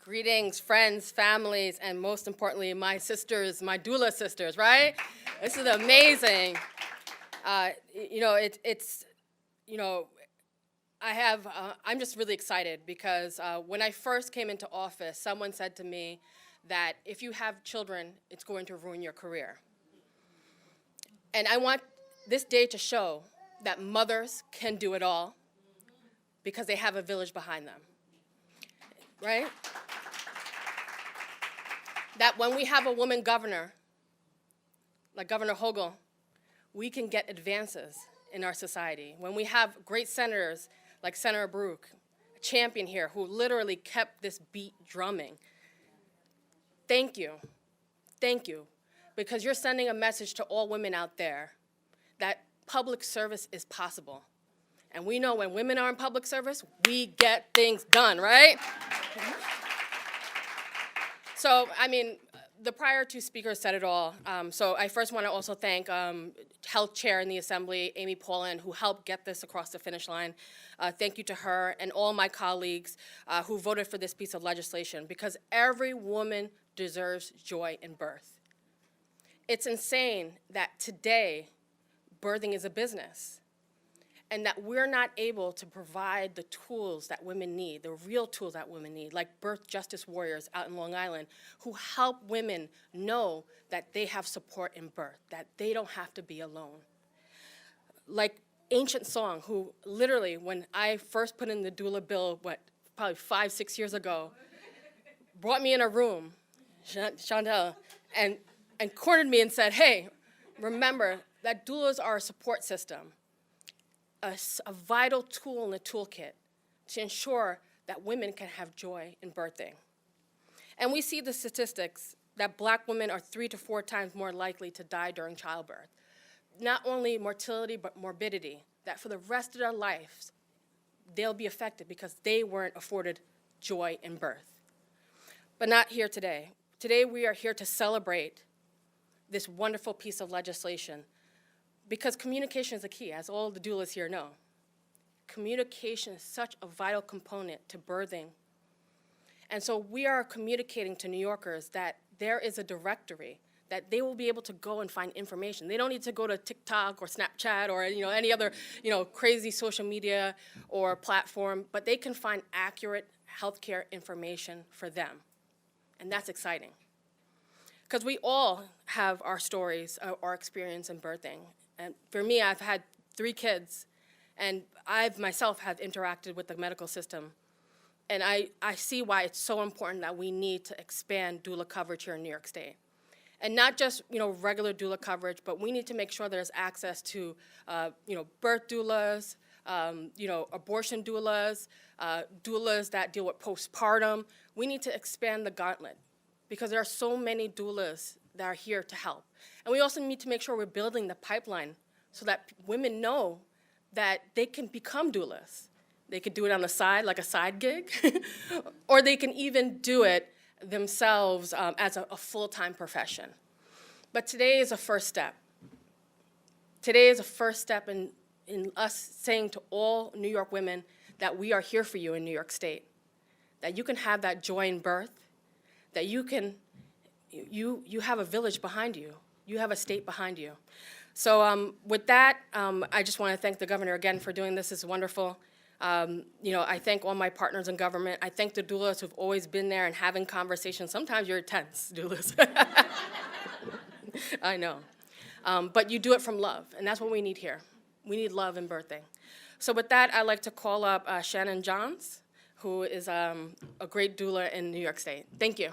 Greetings, friends, families, and most importantly, my sisters, my doula sisters, right? This is amazing. I'm just really excited because when I first came into office, someone said to me that if you have children, it's going to ruin your career. And I want this day to show that mothers can do it all because they have a village behind them, right? That when we have a woman governor, like Governor Hochul, we can get advances in our society. When we have great senators like Senator Brouk, a champion here who literally kept this beat drumming. Thank you, because you're sending a message to all women out there that public service is possible. And we know when women are in public service, we get things done, right? So, I mean, the prior two speakers said it all. So I first want to also thank Health Chair in the Assembly, Amy Paulin, who helped get this across the finish line. Thank you to her and all my colleagues who voted for this piece of legislation, because every woman deserves joy in birth. It's insane that today birthing is a business, and that we're not able to provide the tools that women need, the real tools that women need, like birth justice warriors out in Long Island, who help women know that they have support in birth, that they don't have to be alone. Like Ancient Song, who literally, when I first put in the doula bill, probably 5-6 years ago, brought me in a room, Chantel, and cornered me and said, hey, remember that doulas are a support system, a vital tool in the toolkit to ensure that women can have joy in birthing. And we see the statistics that Black women are 3 to 4 times more likely to die during childbirth. Not only mortality, but morbidity, that for the rest of their lives, they'll be affected because they weren't afforded joy in birth. But not here today. Today we are here to celebrate this wonderful piece of legislation, because communication is the key, as all the doulas here know. Communication is such a vital component to birthing. And so we are communicating to New Yorkers that there is a directory, that they will be able to go and find information. They don't need to go to TikTok or Snapchat or any other crazy social media or platform, but they can find accurate healthcare information for them. And that's exciting. Because we all have our stories, our experience in birthing. And for me, I've had 3 kids, and I've myself have interacted with the medical system. And I see why it's so important that we need to expand doula coverage here in New York State. And not just regular doula coverage, but we need to make sure there's access to birth doulas, abortion doulas, doulas that deal with postpartum. We need to expand the gauntlet, because there are so many doulas that are here to help. And we also need to make sure we're building the pipeline so that women know that they can become doulas. They could do it on the side, like a side gig, or they can even do it themselves as a full-time profession. But today is a first step. Today is a first step in us saying to all New York women that we are here for you in New York State, that you can have that joy in birth, that you have a village behind you. You have a state behind you. So with that, I just want to thank the governor again for doing this. It's wonderful. I thank all my partners in government. I thank the doulas who've always been there and having conversations. Sometimes you're tense, doulas. I know. But you do it from love, and that's what we need here. We need love in birthing. So with that, I'd like to call up Shannon Johns, who is a great doula in New York State. Thank you.